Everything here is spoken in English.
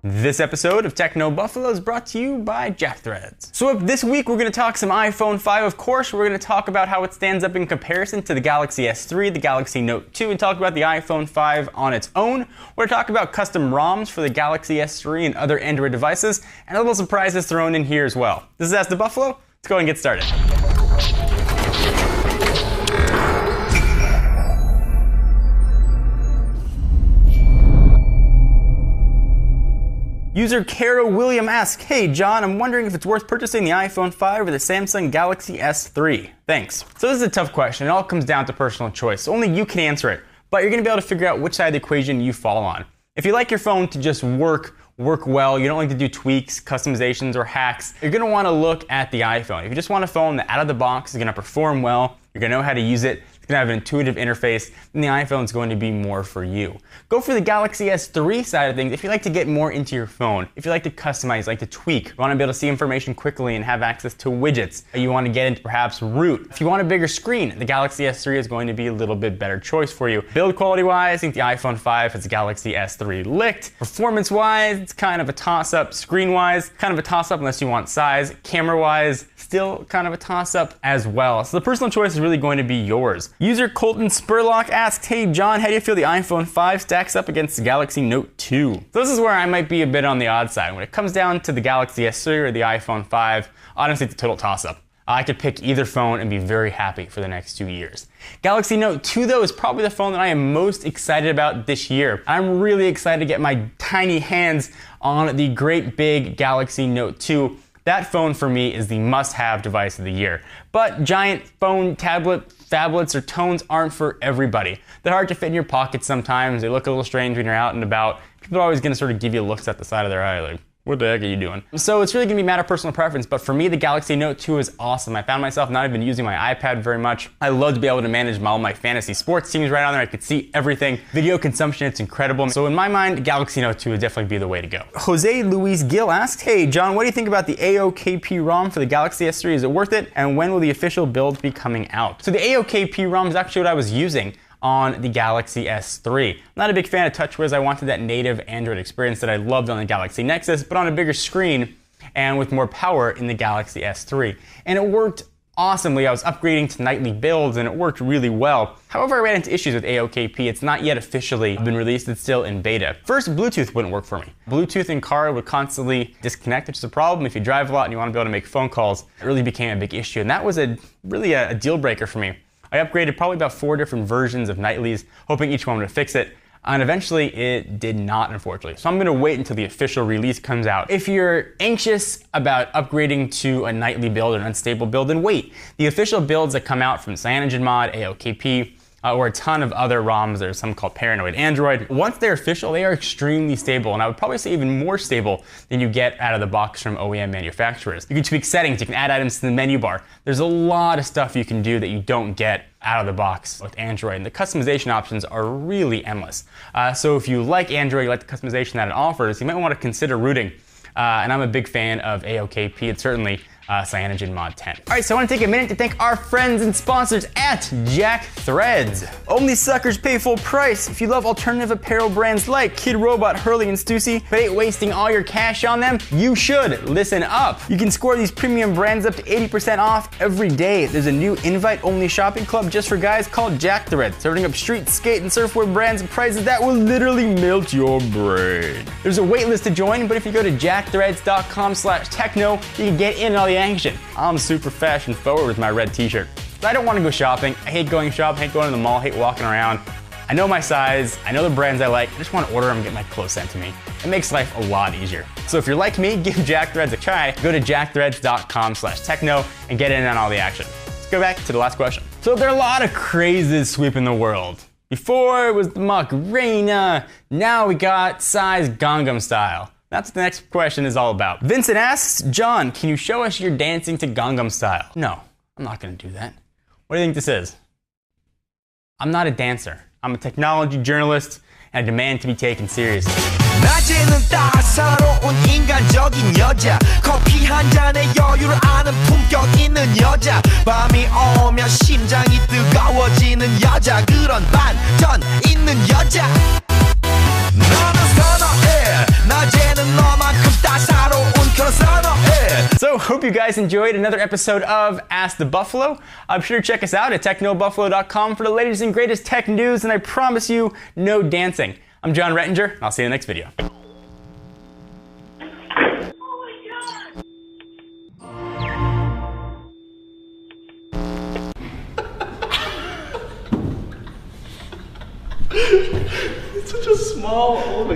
This episode of Techno Buffalo is brought to you by JackThreads. So this week we're going to talk some iPhone 5, of course. We're going to talk about how it stands up in comparison to the Galaxy S3, the Galaxy Note 2, and talk about the iPhone 5 on its own. We're going to talk about custom ROMs for the Galaxy S3 and other Android devices, and a little surprises thrown in here as well. This is Ask the Buffalo. Let's go ahead and get started. User Kara William asks, "Hey John, I'm wondering if it's worth purchasing the iPhone 5 or the Samsung Galaxy S3. Thanks." So this is a tough question. It all comes down to personal choice. Only you can answer it, but you're going to be able to figure out which side of the equation you fall on. If you like your phone to just work well, you don't like to do tweaks, customizations, or hacks, you're going to want to look at the iPhone. If you just want a phone that out of the box is going to perform well, you're going to know how to use it, it's going to have an intuitive interface, then the iPhone is going to be more for you. Go for the Galaxy S3 side of things if you like to get more into your phone, if you like to customize, like to tweak, you want to be able to see information quickly and have access to widgets, you want to get into perhaps root. If you want a bigger screen, the Galaxy S3 is going to be a little bit better choice for you. Build quality wise, I think the iPhone 5 has the Galaxy S3 licked. Performance wise, it's kind of a toss-up. Screen wise, kind of a toss-up unless you want size. Camera wise, still kind of a toss-up as well. So the personal choice is really going to be yours. User Colton Spurlock asks, "Hey John, how do you feel the iPhone 5 stacks up against the Galaxy Note 2? So this is where I might be a bit on the odd side. When it comes down to the Galaxy S3 or the iPhone 5, honestly it's a total toss-up. I could pick either phone and be very happy for the next 2 years. Galaxy Note 2 though is probably the phone that I am most excited about this year. I'm really excited to get my tiny hands on the great big Galaxy Note 2. That phone for me is the must-have device of the year. But giant phone, tablet, phablets, or tones aren't for everybody. They're hard to fit in your pocket sometimes. They look a little strange when you're out and about. People are always going to sort of give you looks at the side of their eye like, what the heck are you doing? So it's really going to be a matter of personal preference, but for me, the Galaxy Note 2 is awesome. I found myself not even using my iPad very much. I love to be able to manage all my fantasy sports teams right on there. I could see everything. Video consumption, it's incredible. So in my mind, Galaxy Note 2 would definitely be the way to go. Jose Luis Gil asks, "Hey John, what do you think about the AOKP ROM for the Galaxy S3? Is it worth it? And when will the official build be coming out?" So the AOKP ROM is actually what I was using on the Galaxy S3. I'm not a big fan of TouchWiz. I wanted that native Android experience that I loved on the Galaxy Nexus, but on a bigger screen and with more power in the Galaxy S3. And it worked awesomely. I was upgrading to nightly builds and it worked really well. However, I ran into issues with AOKP. It's not yet officially been released. It's still in beta. First, Bluetooth wouldn't work for me. Bluetooth in car would constantly disconnect, which is a problem. If you drive a lot and you want to be able to make phone calls, it really became a big issue. And that was really a deal breaker for me. I upgraded probably about 4 different versions of nightlies, hoping each one would fix it. And eventually it did not, unfortunately. So I'm gonna wait until the official release comes out. If you're anxious about upgrading to a nightly build or an unstable build, then wait. The official builds that come out from CyanogenMod, AOKP, or a ton of other ROMs, there's some called Paranoid Android. Once they're official, they are extremely stable, and I would probably say even more stable than you get out of the box from OEM manufacturers. You can tweak settings, you can add items to the menu bar. There's a lot of stuff you can do that you don't get out of the box with Android, and the customization options are really endless. So if you like Android, you like the customization that it offers, you might want to consider rooting. And I'm a big fan of AOKP. It's certainly CyanogenMod 10. All right, so I want to take a minute to thank our friends and sponsors at JackThreads. Only suckers pay full price. If you love alternative apparel brands like Kid Robot, Hurley, and Stussy, but ain't wasting all your cash on them, you should listen up. You can score these premium brands up to 80% off every day. There's a new invite-only shopping club just for guys called JackThreads, serving up street, skate, and surfwear brands at prices that will literally melt your brain. There's a wait list to join, but if you go to jackthreads.com/techno, you can get in on all the action. I'm super fashion forward with my red t-shirt. But I don't want to go shopping. I hate going shopping, hate going to the mall, hate walking around. I know my size, I know the brands I like, I just want to order them and get my clothes sent to me. It makes life a lot easier. So if you're like me, give JackThreads a try. Go to jackthreads.com/techno and get in on all the action. Let's go back to the last question. So there are a lot of crazes sweeping the world. Before it was the Macarena, now we got size Gangnam Style. That's what the next question is all about. Vincent asks, "John, can you show us your dancing to Gangnam Style?" No, I'm not gonna do that. What do you think this is? I'm not a dancer. I'm a technology journalist, and I demand to be taken seriously. 낮에는 따사로운 인간적인 여자 커피 한 잔에 여유를 아는 품격 있는 여자 밤이 오면 심장이 뜨거워지는 여자 그런 반전 있는 여자 So, hope you guys enjoyed another episode of Ask the Buffalo. I'm sure to check us out at technobuffalo.com for the latest and greatest tech news, and I promise you, no dancing. I'm John Rettinger, and I'll see you in the next video. It's such a small elevator.